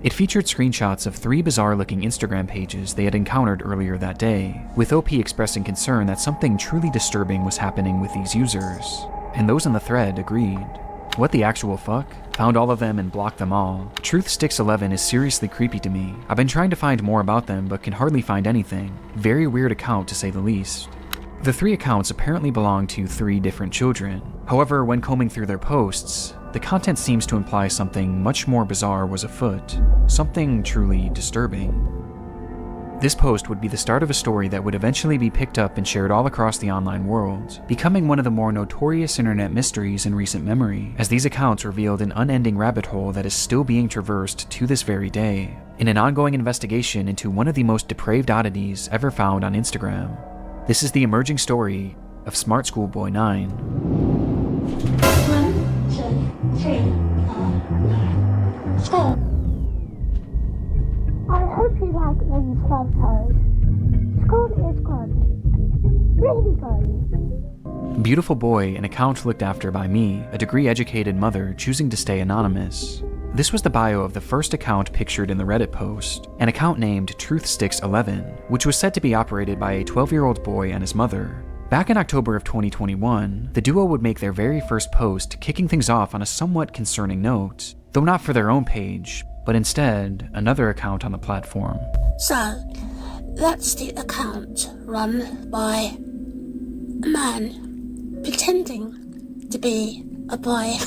It featured screenshots of 3 bizarre-looking Instagram pages they had encountered earlier that day, with OP expressing concern that something truly disturbing was happening with these users. And those in the thread agreed. What the actual fuck? Found all of them and blocked them all. Truthsticks11 is seriously creepy to me. I've been trying to find more about them but can hardly find anything. Very weird account to say the least. The 3 accounts apparently belong to 3 different children. However, when combing through their posts, the content seems to imply something much more bizarre was afoot. Something truly disturbing. This post would be the start of a story that would eventually be picked up and shared all across the online world, becoming one of the more notorious internet mysteries in recent memory, as these accounts revealed an unending rabbit hole that is still being traversed to this very day, in an ongoing investigation into one of the most depraved oddities ever found on Instagram. This is the emerging story of SMARTSCHOOLBOY9. 1, 2, 3, 4, 5. I hope you like these photos. School is good. Really good. Beautiful boy, an account looked after by me, a degree-educated mother choosing to stay anonymous. This was the bio of the first account pictured in the Reddit post, an account named Truthsticks11, which was said to be operated by a 12-year-old boy and his mother. Back in October of 2021, the duo would make their very first post, kicking things off on a somewhat concerning note, though not for their own page, but instead another account on the platform. So, that's the account run by a man pretending to be a boy.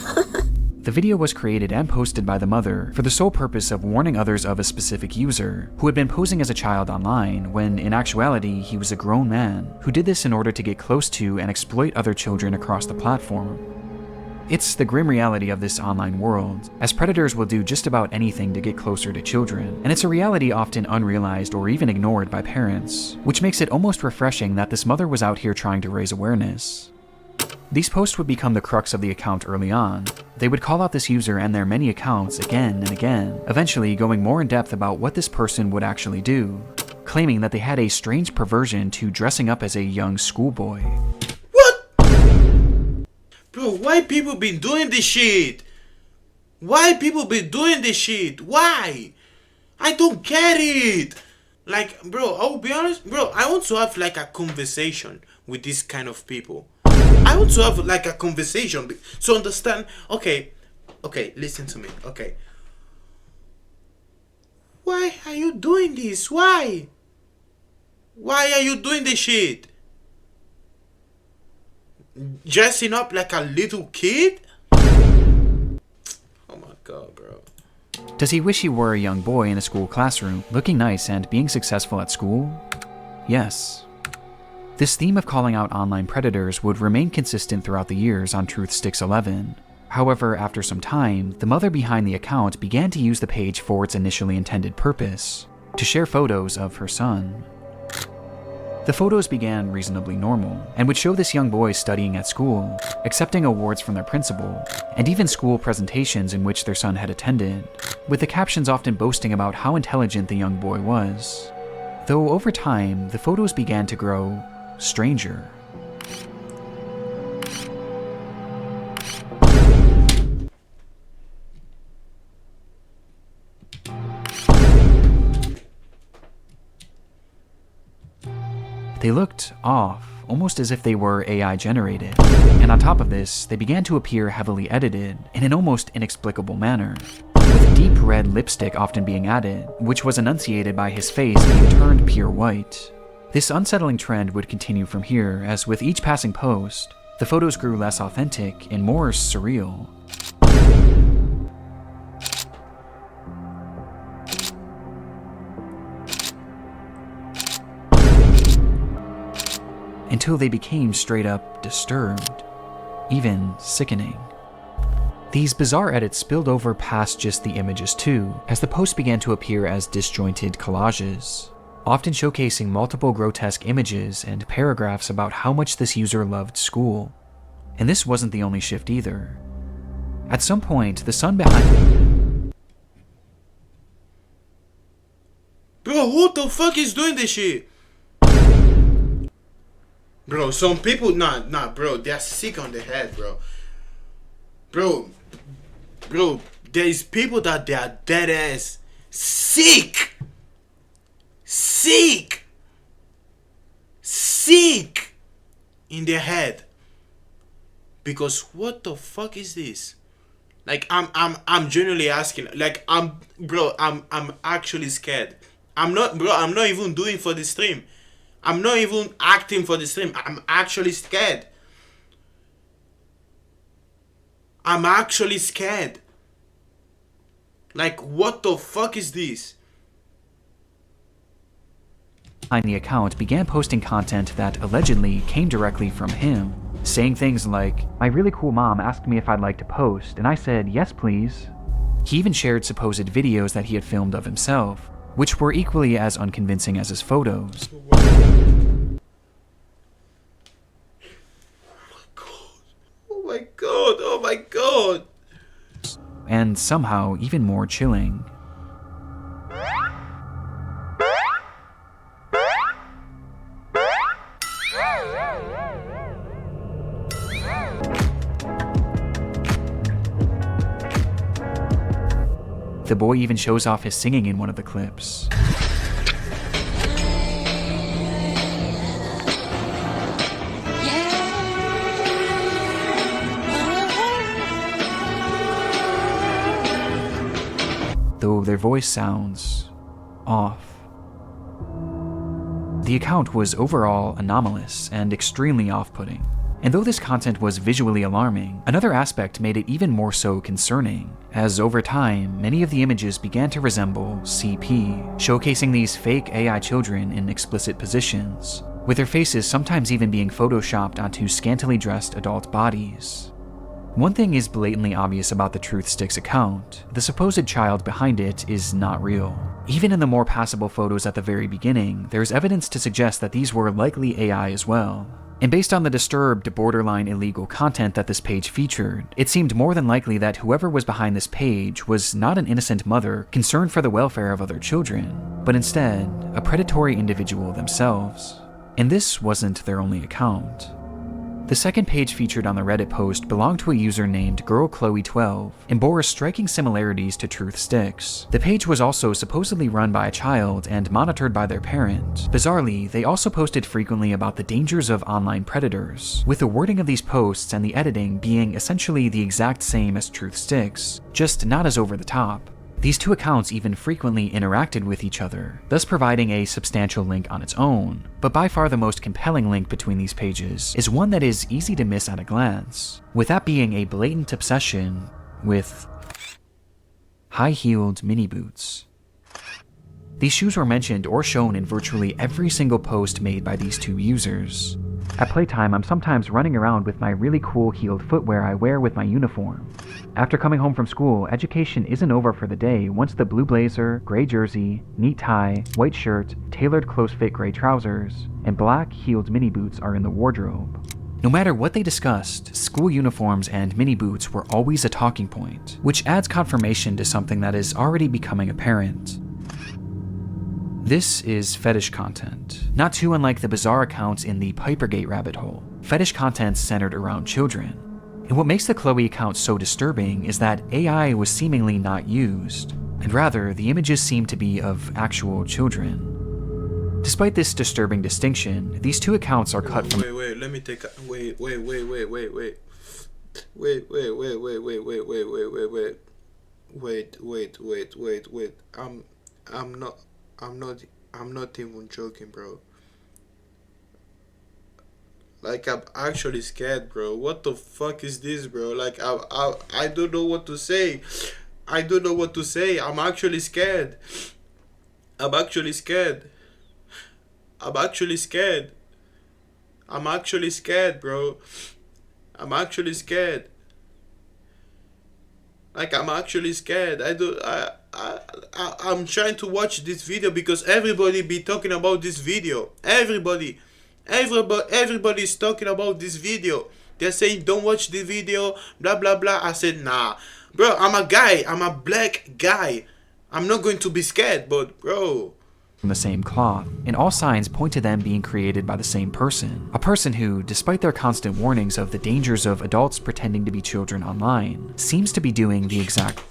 The video was created and posted by the mother for the sole purpose of warning others of a specific user who had been posing as a child online when in actuality he was a grown man who did this in order to get close to and exploit other children across the platform. It's the grim reality of this online world, as predators will do just about anything to get closer to children, and it's a reality often unrealized or even ignored by parents, which makes it almost refreshing that this mother was out here trying to raise awareness. These posts would become the crux of the account early on. They would call out this user and their many accounts again and again, eventually going more in depth about what this person would actually do, claiming that they had a strange perversion to dressing up as a young schoolboy. Bro, why people been doing this shit? Why people been doing this shit? Why? I don't get it. Like, bro, I'll be honest, bro, I want to have like a conversation with this kind of people. I want to have like a conversation to understand, okay, listen to me, okay. Why are you doing this? Why? Why are you doing this shit? Dressing up like a little kid? Oh my god, bro. Does he wish he were a young boy in a school classroom, looking nice and being successful at school? Yes. This theme of calling out online predators would remain consistent throughout the years on Truthsticks11. However, after some time, the mother behind the account began to use the page for its initially intended purpose, to share photos of her son. The photos began reasonably normal, and would show this young boy studying at school, accepting awards from their principal, and even school presentations in which their son had attended, with the captions often boasting about how intelligent the young boy was. Though over time, the photos began to grow stranger. They looked off, almost as if they were AI generated, and on top of this, they began to appear heavily edited in an almost inexplicable manner, with deep red lipstick often being added, which was enunciated by his face being turned pure white. This unsettling trend would continue from here, as with each passing post, the photos grew less authentic and more surreal. Until they became straight up disturbed, even sickening. These bizarre edits spilled over past just the images too, as the posts began to appear as disjointed collages, often showcasing multiple grotesque images and paragraphs about how much this user loved school. And this wasn't the only shift either. At some point, the son behind... Bro, who the fuck is doing this shit? Bro, some people, nah, bro, they're sick on the head, bro. Bro, there is people that they are dead ass sick, in their head. Because what the fuck is this? Like, I'm genuinely asking. Like, I'm actually scared. I'm not even doing for the stream. I'm not even acting for the stream. I'm actually scared. I'm actually scared. Like, what the fuck is this? Behind the account began posting content that allegedly came directly from him, saying things like, "My really cool mom asked me if I'd like to post, and I said, yes please." He even shared supposed videos that he had filmed of himself, which were equally as unconvincing as his photos. Oh my god, oh my god. And somehow even more chilling. The boy even shows off his singing in one of the clips. Though their voice sounds off. The account was overall anomalous and extremely off-putting. And though this content was visually alarming, another aspect made it even more so concerning, as over time, many of the images began to resemble CP, showcasing these fake AI children in explicit positions, with their faces sometimes even being photoshopped onto scantily dressed adult bodies. One thing is blatantly obvious about the Truth Sticks account: the supposed child behind it is not real. Even in the more passable photos at the very beginning, there's evidence to suggest that these were likely AI as well. And based on the disturbed, borderline illegal content that this page featured, it seemed more than likely that whoever was behind this page was not an innocent mother concerned for the welfare of other children, but instead, a predatory individual themselves. And this wasn't their only account. The second page featured on the Reddit post belonged to a user named GirlChloe12 and bore striking similarities to Truth Sticks. The page was also supposedly run by a child and monitored by their parent. Bizarrely, they also posted frequently about the dangers of online predators, with the wording of these posts and the editing being essentially the exact same as Truth Sticks, just not as over the top. These two accounts even frequently interacted with each other, thus providing a substantial link on its own, but by far the most compelling link between these pages is one that is easy to miss at a glance, with that being a blatant obsession with high-heeled mini boots. These shoes were mentioned or shown in virtually every single post made by these two users. At playtime, I'm sometimes running around with my really cool heeled footwear I wear with my uniform. After coming home from school, education isn't over for the day once the blue blazer, gray jersey, neat tie, white shirt, tailored close-fit gray trousers, and black heeled mini boots are in the wardrobe. No matter what they discussed, school uniforms and mini boots were always a talking point, which adds confirmation to something that is already becoming apparent. This is fetish content, not too unlike the bizarre accounts in the Pipergate rabbit hole. Fetish content centered around children. And what makes the Chloe account so disturbing is that AI was seemingly not used, and rather the images seem to be of actual children. Despite this disturbing distinction, these two accounts are cut from— Let me take a— Wait. I'm not even joking, bro. Like, I'm actually scared, bro. What the fuck is this, bro? Like, I don't know what to say. I'm actually scared. I'm actually scared, bro. I'm actually scared. Like, I'm actually scared. I'm trying to watch this video because everybody be talking about this video. Everybody is talking about this video. They're saying don't watch the video, blah blah blah. I said nah, bro. I'm a guy. I'm a black guy. I'm not going to be scared, but bro. From the same cloth, and all signs point to them being created by the same person. A person who, despite their constant warnings of the dangers of adults pretending to be children online, seems to be doing the exact—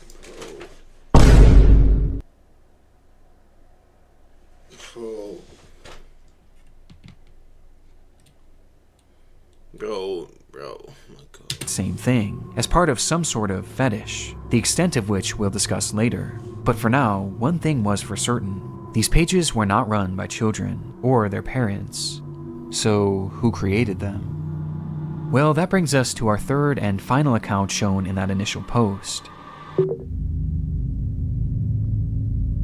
Bro, oh my god. Same thing, as part of some sort of fetish, the extent of which we'll discuss later. But for now, one thing was for certain. These pages were not run by children or their parents. So, who created them? Well, that brings us to our third and final account shown in that initial post.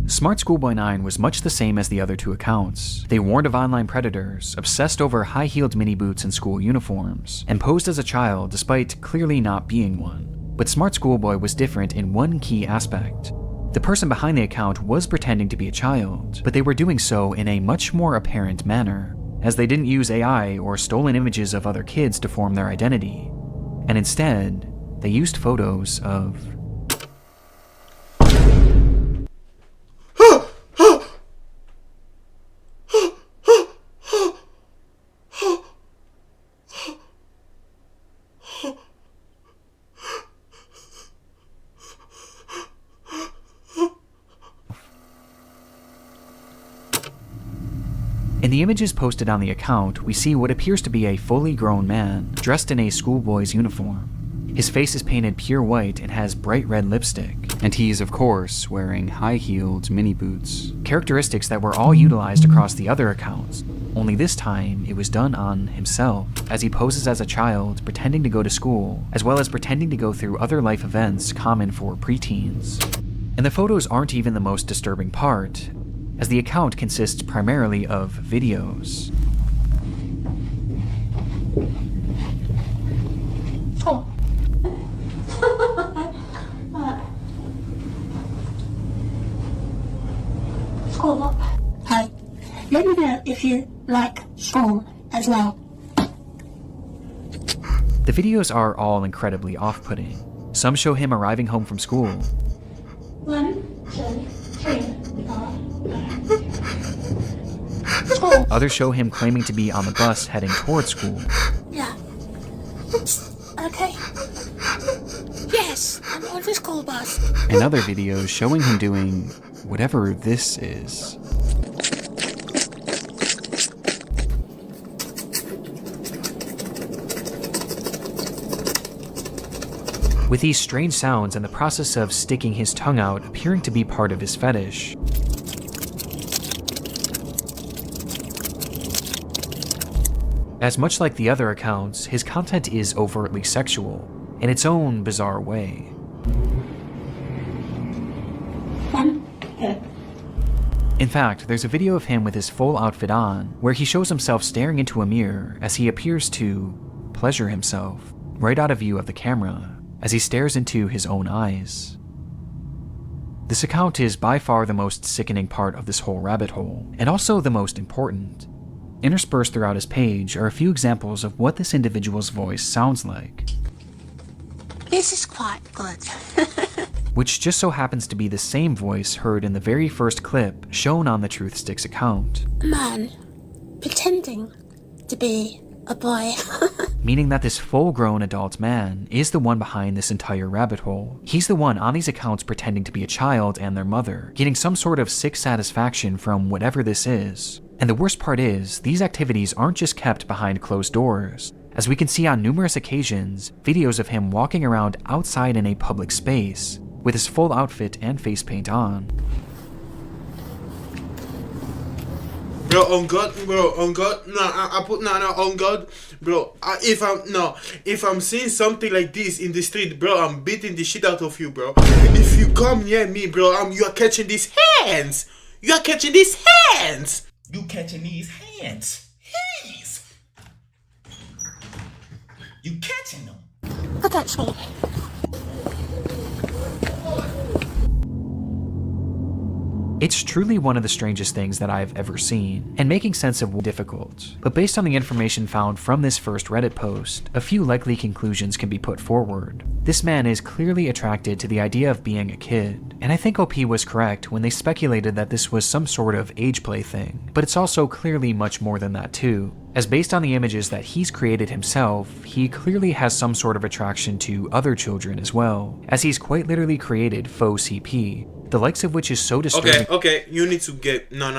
SMARTSCHOOLBOY9 was much the same as the other two accounts. They warned of online predators, obsessed over high-heeled mini boots and school uniforms, and posed as a child despite clearly not being one. But SMARTSCHOOLBOY was different in one key aspect. The person behind the account was pretending to be a child, but they were doing so in a much more apparent manner, as they didn't use AI or stolen images of other kids to form their identity, and instead, they used photos of In the images posted on the account, we see what appears to be a fully grown man, dressed in a schoolboy's uniform. His face is painted pure white and has bright red lipstick, and he is of course wearing high-heeled mini boots. Characteristics that were all utilized across the other accounts, only this time it was done on himself, as he poses as a child pretending to go to school, as well as pretending to go through other life events common for preteens. And the photos aren't even the most disturbing part, as the account consists primarily of videos. Oh. School up. Hey, let me know if you like school as well. The videos are all incredibly off-putting. Some show him arriving home from school. 1, 2, 3, 4. School. Others show him claiming to be on the bus heading towards school. Yeah. Okay. Yes, I'm on the school bus. And other videos showing him doing whatever this is. With these strange sounds and the process of sticking his tongue out appearing to be part of his fetish. As much like the other accounts, his content is overtly sexual, in its own bizarre way. In fact, there's a video of him with his full outfit on, where he shows himself staring into a mirror as he appears to pleasure himself, right out of view of the camera, as he stares into his own eyes. This account is by far the most sickening part of this whole rabbit hole, and also the most important. Interspersed throughout his page are a few examples of what this individual's voice sounds like. This is quite good. Which just so happens to be the same voice heard in the very first clip shown on the Truth Sticks account. A man pretending to be a boy. Meaning that this full-grown adult man is the one behind this entire rabbit hole. He's the one on these accounts pretending to be a child and their mother, getting some sort of sick satisfaction from whatever this is. And the worst part is, these activities aren't just kept behind closed doors. As we can see on numerous occasions, videos of him walking around outside in a public space, with his full outfit and face paint on. Bro, on God, no, on God, bro. If I'm seeing something like this in the street, bro, I'm beating the shit out of you, bro. If you come near me, bro, you are catching these hands. You are catching these hands. You catching these hands. Hands. You catching them. Look at me. It's truly one of the strangest things that I've ever seen, and making sense of difficult. But based on the information found from this first Reddit post, a few likely conclusions can be put forward. This man is clearly attracted to the idea of being a kid, and I think OP was correct when they speculated that this was some sort of age play thing, but it's also clearly much more than that too. As based on the images that he's created himself, he clearly has some sort of attraction to other children as well, as he's quite literally created faux CP, the likes of which is so disturbing. Okay, you need to get... No.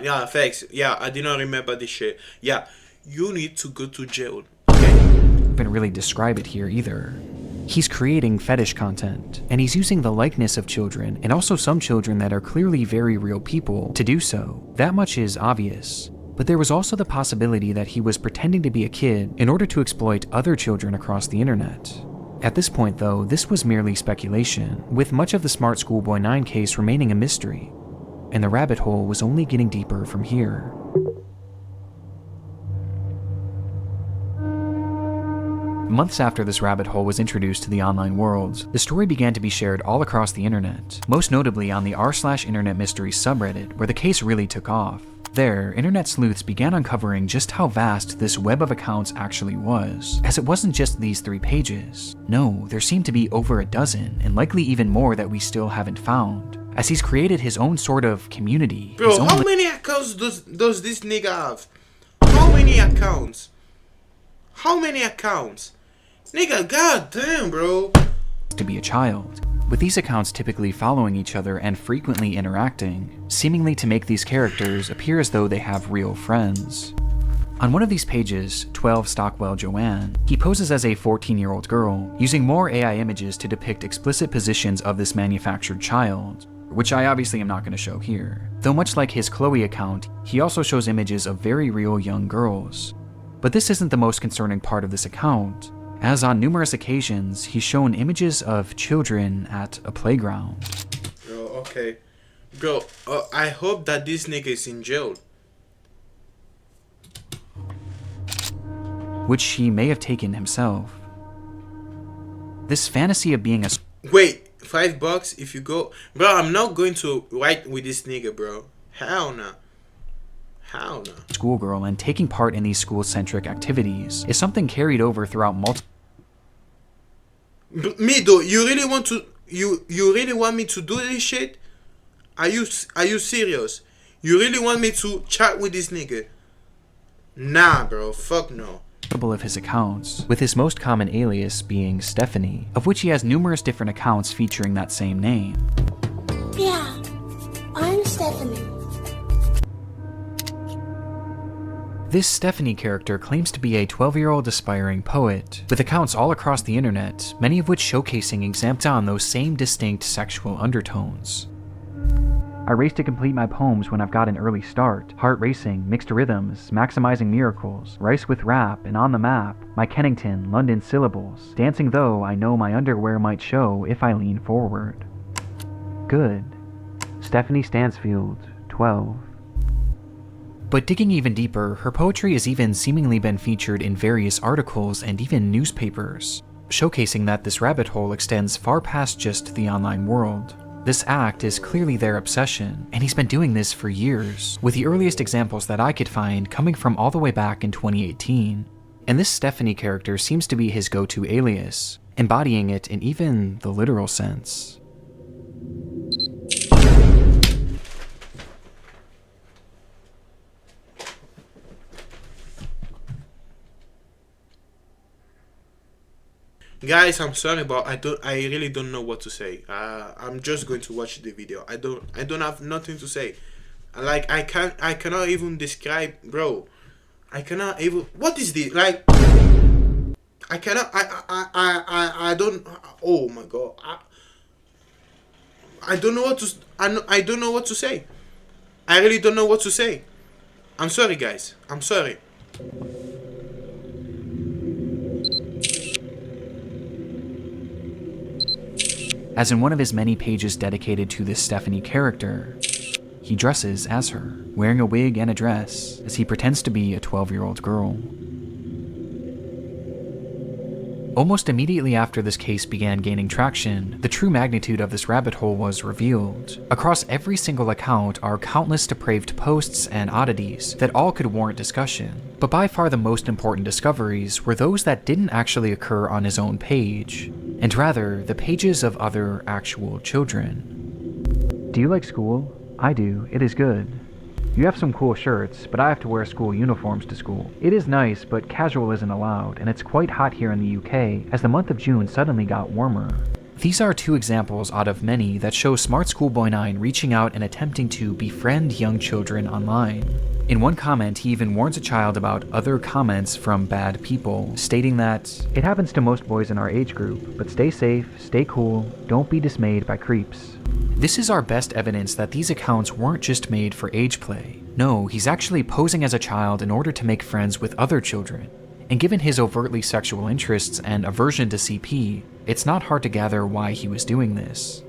Yeah, facts. Yeah, I did not remember this shit. Yeah, you need to go to jail. Okay? even really describe it here either. He's creating fetish content, and he's using the likeness of children, and also some children that are clearly very real people, to do so. That much is obvious. But there was also the possibility that he was pretending to be a kid in order to exploit other children across the internet. At this point though, this was merely speculation, with much of the SMARTSCHOOLBOY9 case remaining a mystery, and the rabbit hole was only getting deeper from here. Months after this rabbit hole was introduced to the online world, the story began to be shared all across the internet, most notably on the r/Internet Mysteries subreddit, where the case really took off. There, internet sleuths began uncovering just how vast this web of accounts actually was, as it wasn't just these 3 pages. No, there seemed to be over a dozen, and likely even more that we still haven't found, as he's created his own sort of community. Bro, how many accounts does this nigga have? How many accounts? How many accounts? Nigga, goddamn, bro. To be a child, with these accounts typically following each other and frequently interacting, seemingly to make these characters appear as though they have real friends. On one of these pages, 12 Stockwell Joanne, he poses as a 14-year-old girl, using more AI images to depict explicit positions of this manufactured child, which I obviously am not going to show here. Though much like his Chloe account, he also shows images of very real young girls. But this isn't the most concerning part of this account, as on numerous occasions, he's shown images of children at a playground. Bro, okay. Bro, I hope that this nigga is in jail. Which he may have taken himself. This fantasy of being a Wait, $5 if you go. Bro, I'm not going to fight with this nigga, bro. Hell no. Hell no. Schoolgirl and taking part in these school-centric activities is something carried over throughout multiple. Me though, you really want to? You really want me to do this shit? Are you serious? You really want me to chat with this nigga? Nah, bro. Fuck no. Of his accounts, with his most common alias being Stephanie, of which he has numerous different accounts featuring that same name. Yeah, I'm Stephanie. This Stephanie character claims to be a 12-year-old aspiring poet, with accounts all across the internet, many of which showcasing examples on those same distinct sexual undertones. I race to complete my poems when I've got an early start, heart racing, mixed rhythms, maximizing miracles, rice with rap, and on the map, my Kennington, London syllables, dancing though I know my underwear might show if I lean forward. Good. Stephanie Stansfield, 12. But digging even deeper, her poetry has even seemingly been featured in various articles and even newspapers, showcasing that this rabbit hole extends far past just the online world. This act is clearly their obsession, and he's been doing this for years, with the earliest examples that I could find coming from all the way back in 2018. And this Stephanie character seems to be his go-to alias, embodying it in even the literal sense. Guys, I'm sorry, but I really don't know what to say. I'm just going to watch the video. I don't have nothing to say. Like I cannot even describe, bro. I cannot even. What is this? Like I cannot. I don't. Oh my god. I don't know what to. I don't know what to say. I really don't know what to say. I'm sorry, guys. I'm sorry. As in one of his many pages dedicated to this Stephanie character, he dresses as her, wearing a wig and a dress, as he pretends to be a 12-year-old girl. Almost immediately after this case began gaining traction, the true magnitude of this rabbit hole was revealed. Across every single account are countless depraved posts and oddities that all could warrant discussion, but by far the most important discoveries were those that didn't actually occur on his own page, and rather the pages of other actual children. Do you like school? I do. It is good. You have some cool shirts, but I have to wear school uniforms to school. It is nice, but casual isn't allowed, and it's quite hot here in the UK, as the month of June suddenly got warmer. These are 2 examples out of many that show SMARTSCHOOLBOY9 reaching out and attempting to befriend young children online. In one comment, he even warns a child about other comments from bad people, stating that, "It happens to most boys in our age group, but stay safe, stay cool, don't be dismayed by creeps." This is our best evidence that these accounts weren't just made for age play. No, he's actually posing as a child in order to make friends with other children. And given his overtly sexual interests and aversion to CP, it's not hard to gather why he was doing this.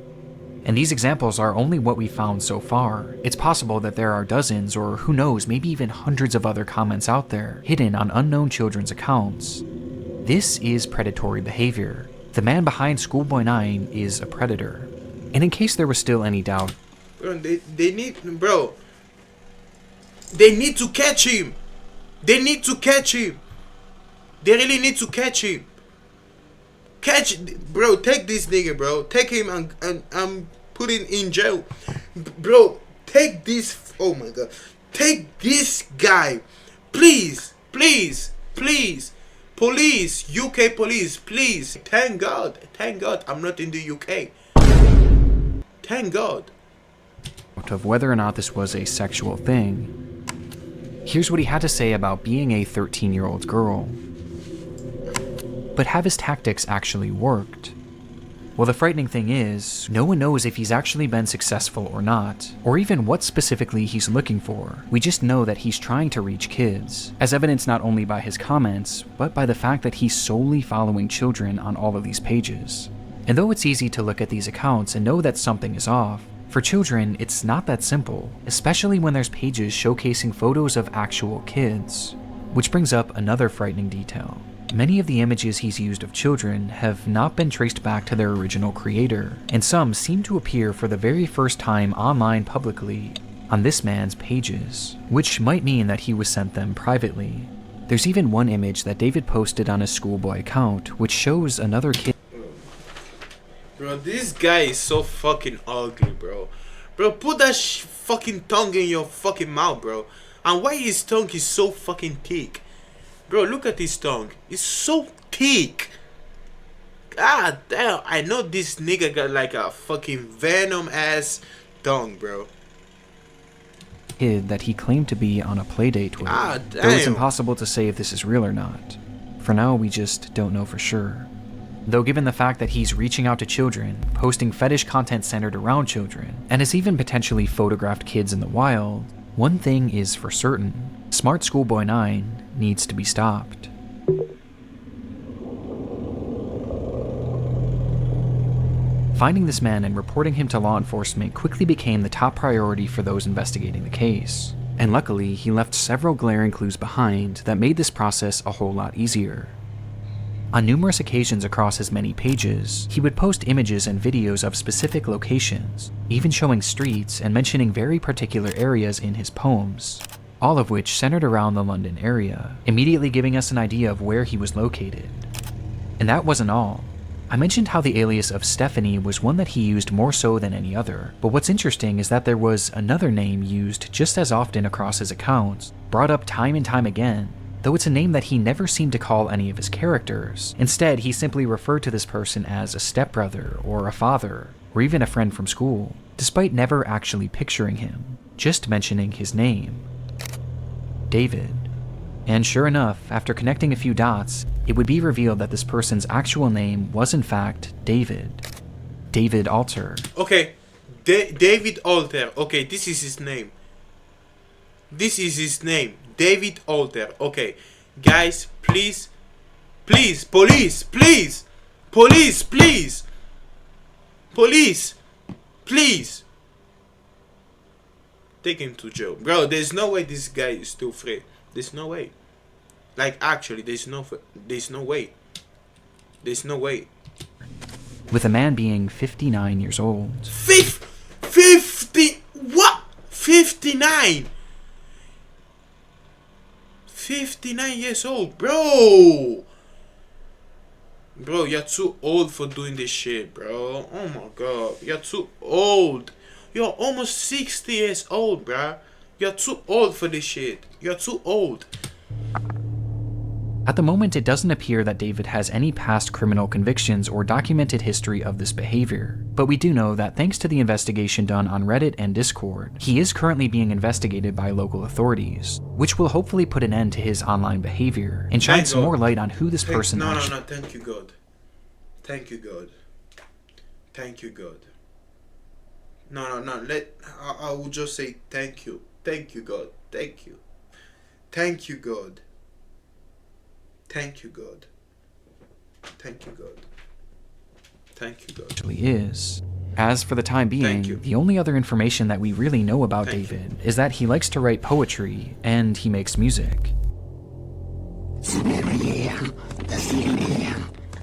And these examples are only what we found so far. It's possible that there are dozens, or who knows, maybe even hundreds of other comments out there, hidden on unknown children's accounts. This is predatory behavior. The man behind Schoolboy9 is a predator. And in case there was still any doubt, Bro, they need to catch him. They need to catch him. They really need to catch him. Bro, take this nigga, bro. Take him and put him in jail. Bro, take this, oh my god. Take this guy. Please, please, please. Police, UK police, please. Thank God I'm not in the UK. Thank God. of whether or not this was a sexual thing. Here's what he had to say about being a 13-year-old girl. But have his tactics actually worked? Well, the frightening thing is, no one knows if he's actually been successful or not, or even what specifically he's looking for. We just know that he's trying to reach kids, as evidenced not only by his comments, but by the fact that he's solely following children on all of these pages. And though it's easy to look at these accounts and know that something is off, for children, it's not that simple, especially when there's pages showcasing photos of actual kids. Which brings up another frightening detail. Many of the images he's used of children have not been traced back to their original creator, and some seem to appear for the very first time online publicly on this man's pages, which might mean that he was sent them privately. There's even one image that David posted on his schoolboy account, which shows another kid. Bro, this guy is so fucking ugly, bro. Bro, put that fucking tongue in your fucking mouth, bro. And why his tongue is so fucking thick? Bro, look at his tongue. It's so thick. God damn, I know this nigga got like a fucking venom ass tongue, bro. Kid that he claimed to be on a playdate with. God Though it's damn. impossible to say if this is real or not. For now, we just don't know for sure. Though given the fact that he's reaching out to children, posting fetish content centered around children, and has even potentially photographed kids in the wild, one thing is for certain. SMARTSCHOOLBOY9 needs to be stopped. Finding this man and reporting him to law enforcement quickly became the top priority for those investigating the case. And luckily, he left several glaring clues behind that made this process a whole lot easier. On numerous occasions across his many pages, he would post images and videos of specific locations, even showing streets and mentioning very particular areas in his poems, all of which centered around the London area, immediately giving us an idea of where he was located. And that wasn't all. I mentioned how the alias of Stephanie was one that he used more so than any other, but what's interesting is that there was another name used just as often across his accounts, brought up time and time again, though it's a name that he never seemed to call any of his characters. Instead, he simply referred to this person as a stepbrother, or a father, or even a friend from school, despite never actually picturing him, just mentioning his name. David. And sure enough, after connecting a few dots, it would be revealed that this person's actual name was in fact David. David Alter. Okay, David Alter. Okay, this is his name. This is his name. David Alter. Okay, guys, please, police, please, please. Take him to jail. Bro, there's no way this guy is still free. There's no way. Like, actually, there's no way. There's no way. With a man being 59 years old. 50, what? 59? 59 years old, bro. Bro, you're too old for doing this shit, bro. Oh my god, you're too old. You're almost 60 years old, bro. You're too old for this shit. You're too old. At the moment, it doesn't appear that David has any past criminal convictions or documented history of this behavior, but we do know that thanks to the investigation done on Reddit and Discord, he is currently being investigated by local authorities, which will hopefully put an end to his online behavior and shine some more light on who this person actually... No, thank you, God. Thank you, God. Thank you, God. No, I will just say thank you. Thank you, God. Thank you. Thank you, God. Thank you, God. Thank you, God. Thank you, God. Actually is. As for the time being, the only other information that we really know about David is that he likes to write poetry and he makes music.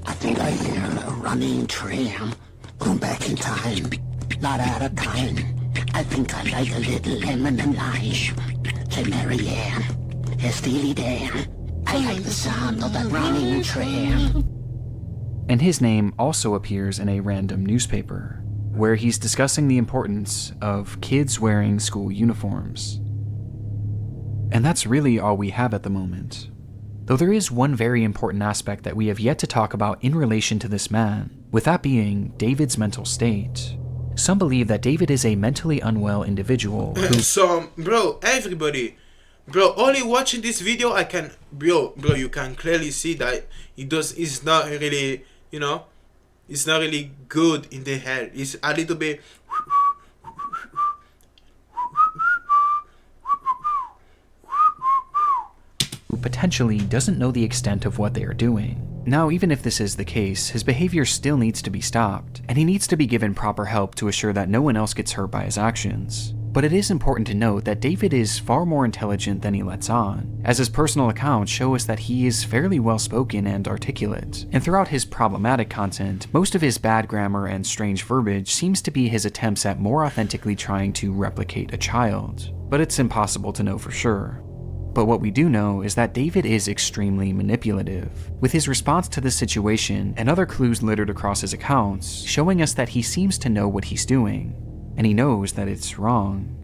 I think I hear a running tram. Going back in time, not out of time. I think I like a little lemon and lime. Say Mary Ann, hey Steely Dan, I like the sound of that running tram. And his name also appears in a random newspaper, where he's discussing the importance of kids wearing school uniforms. And that's really all we have at the moment. Though there is one very important aspect that we have yet to talk about in relation to this man, with that being David's mental state. Some believe that David is a mentally unwell individual who... So, bro, everybody, bro, only watching this video, I can, bro, you can clearly see that it's not really, you know, it's not really good in the head. It's a little bit... who potentially doesn't know the extent of what they are doing. Now, even if this is the case, his behavior still needs to be stopped, and he needs to be given proper help to assure that no one else gets hurt by his actions. But it is important to note that David is far more intelligent than he lets on, as his personal accounts show us that he is fairly well spoken and articulate, and throughout his problematic content, most of his bad grammar and strange verbiage seems to be his attempts at more authentically trying to replicate a child. But it's impossible to know for sure. But what we do know is that David is extremely manipulative, with his response to this situation and other clues littered across his accounts showing us that he seems to know what he's doing, and he knows that it's wrong.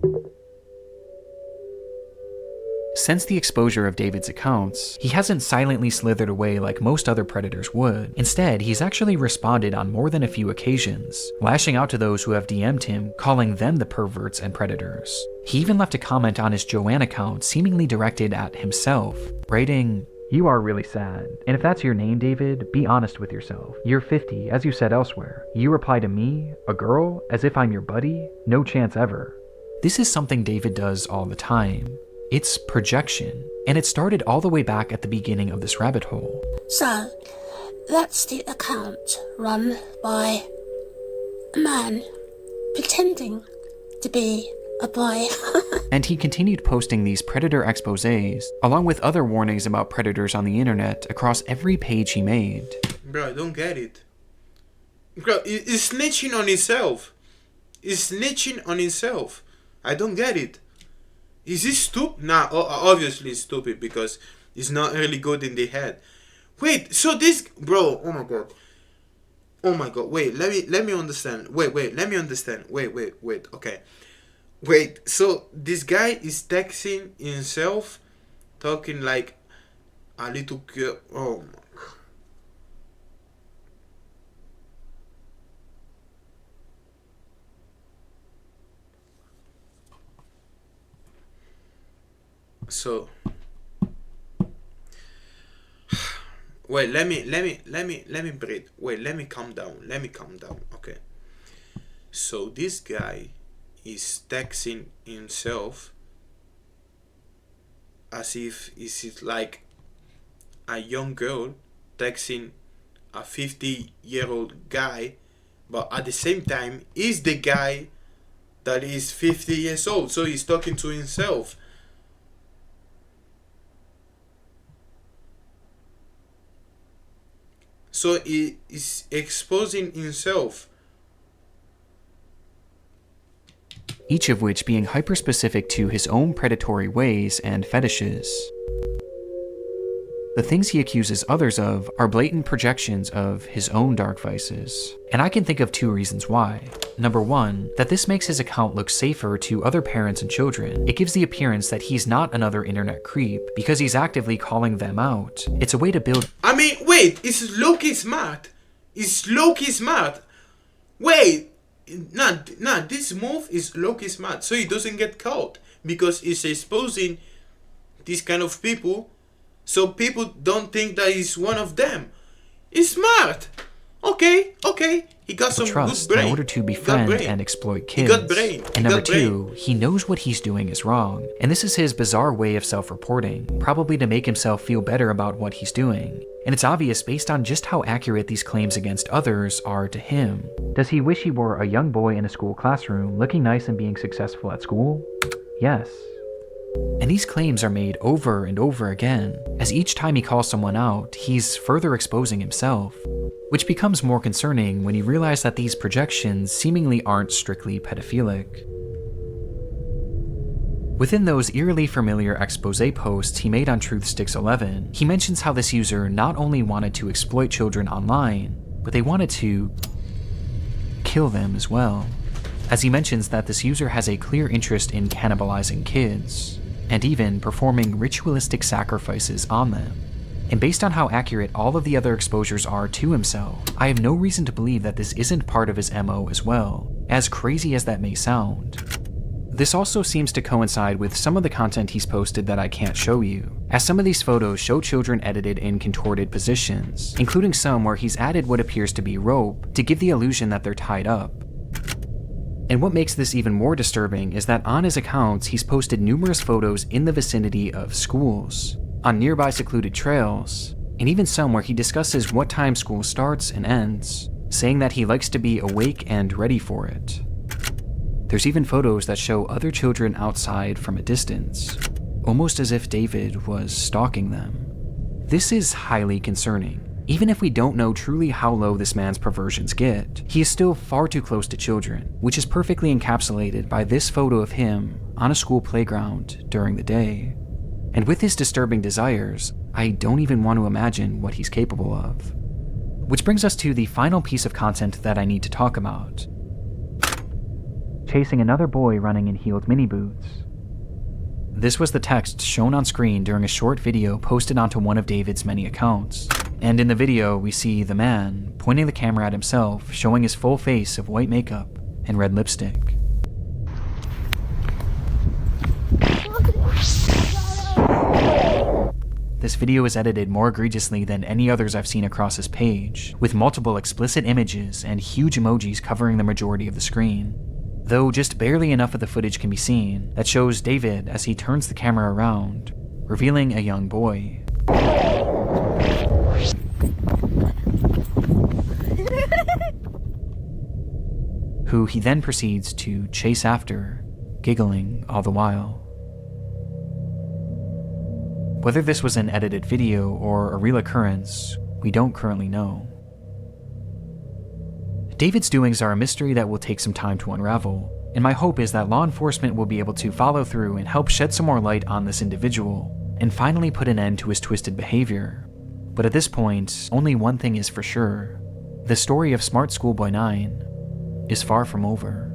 Since the exposure of David's accounts, he hasn't silently slithered away like most other predators would. Instead, he's actually responded on more than a few occasions, lashing out to those who have DM'd him, calling them the perverts and predators. He even left a comment on his Joanne account seemingly directed at himself, writing, "You are really sad. And if that's your name, David, be honest with yourself. You're 50, as you said elsewhere. You reply to me, a girl, as if I'm your buddy? No chance ever." This is something David does all the time. It's projection, and it started all the way back at the beginning of this rabbit hole. So, that's the account run by a man pretending to be a boy. And he continued posting these predator exposés, along with other warnings about predators on the internet across every page he made. Bro, I don't get it. Bro, he's snitching on himself. He's snitching on himself. I don't get it. Is he stupid? Nah, obviously he's stupid because he's not really good in the head. Wait, so this... Bro, oh my god. Oh my god, wait, let me understand. Wait, let me understand. Wait, okay. Wait, so this guy is texting himself, talking like a little girl. Oh my god. So wait, let me breathe. Wait, let me calm down. Okay. So this guy is texting himself as if it's like a young girl texting a 50-year-old guy, but at the same time is the guy that is 50 years old. So he's talking to himself. So he is exposing himself. Each of which being hyper-specific to his own predatory ways and fetishes. The things he accuses others of are blatant projections of his own dark vices. And I can think of 2 reasons why. Number 1, that this makes his account look safer to other parents and children. It gives the appearance that he's not another internet creep because he's actively calling them out. It's a way to build— I mean, wait, it's low-key smart. It's low-key smart. Wait, nah, this move is low-key smart, so he doesn't get caught because it's exposing these kind of people, so people don't think that he's one of them. It's smart. Okay, he got some trust good brain. in order to befriend and exploit kids. He got brain. And number 2, he knows what he's doing is wrong, and this is his bizarre way of self-reporting, probably to make himself feel better about what he's doing. And it's obvious based on just how accurate these claims against others are to him. Does he wish he were a young boy in a school classroom, looking nice and being successful at school? Yes. And these claims are made over and over again, as each time he calls someone out, he's further exposing himself, which becomes more concerning when you realize that these projections seemingly aren't strictly pedophilic. Within those eerily familiar expose posts he made on TruthSticks11, he mentions how this user not only wanted to exploit children online, but they wanted to kill them as well, as he mentions that this user has a clear interest in cannibalizing kids, and even performing ritualistic sacrifices on them. And based on how accurate all of the other exposures are to himself, I have no reason to believe that this isn't part of his MO as well, as crazy as that may sound. This also seems to coincide with some of the content he's posted that I can't show you, as some of these photos show children edited in contorted positions, including some where he's added what appears to be rope to give the illusion that they're tied up. And what makes this even more disturbing is that on his accounts he's posted numerous photos in the vicinity of schools, on nearby secluded trails, and even some where he discusses what time school starts and ends, saying that he likes to be awake and ready for it. There's even photos that show other children outside from a distance, almost as if David was stalking them. This is highly concerning. Even if we don't know truly how low this man's perversions get, he is still far too close to children, which is perfectly encapsulated by this photo of him on a school playground during the day. And with his disturbing desires, I don't even want to imagine what he's capable of. Which brings us to the final piece of content that I need to talk about. Chasing another boy running in heeled mini boots. This was the text shown on screen during a short video posted onto one of David's many accounts. And in the video, we see the man pointing the camera at himself, showing his full face of white makeup and red lipstick. This video is edited more egregiously than any others I've seen across his page, with multiple explicit images and huge emojis covering the majority of the screen. Though just barely enough of the footage can be seen that shows David as he turns the camera around, revealing a young boy. Who he then proceeds to chase after, giggling all the while. Whether this was an edited video or a real occurrence, we don't currently know. David's doings are a mystery that will take some time to unravel, and my hope is that law enforcement will be able to follow through and help shed some more light on this individual, and finally put an end to his twisted behavior. But at this point, only one thing is for sure. The story of SMARTSCHOOLBOY9 is far from over.